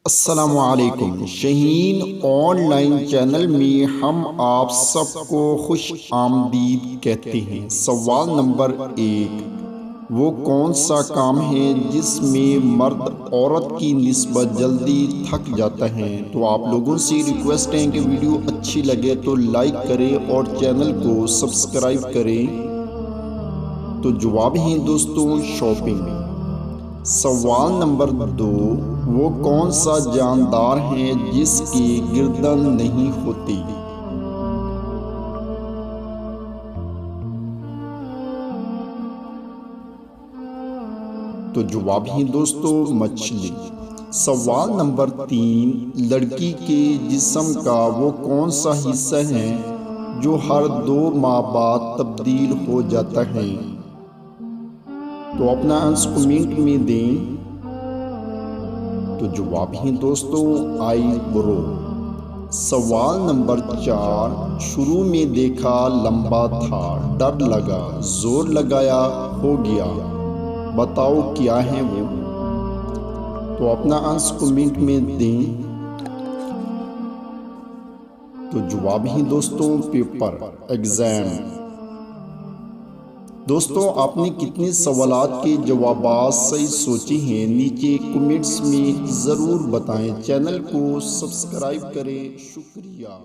अस्सलामुअलैकुम। Shaheen online channel में हम आप सबको खुश आमदीद कहते हैं। सवाल नंबर 1, वो कौन सा काम है जिसमें मर्द औरत की निस्बत जल्दी थक जाता है? तो आप लोगों से रिक्वेस्ट है कि वीडियो अच्छी लगे तो लाइक करें और चैनल को सब्सक्राइब करें। तो जवाब है दोस्तों, शॉपिंग। सवाल नंबर 2, वो कौन सा जानदार है जिसकी गर्दन नहीं होती? तो जवाब है दोस्तों, मछली। सवाल नंबर 3, लड़की के जिस्म का वो कौन सा हिस्सा है जो हर 2 माह बाद तब्दील हो जाता है? तो अपना आंसर कमेंट में दें। तो जवाब है दोस्तों, आईब्रो। सवाल नंबर 4, शुरू में देखा लंबा था, डर लगा, जोर लगाया, हो गया, बताओ क्या है वो? तो अपना आंसर कमेंट में दें। तो जवाब है दोस्तों, पेपर, एग्जाम। दोस्तों, आपने कितने सवालात के जवाब सही सोचे हैं नीचे कमेंट्स में ज़रूर बताएं। चैनल को सब्सक्राइब करें। शुक्रिया।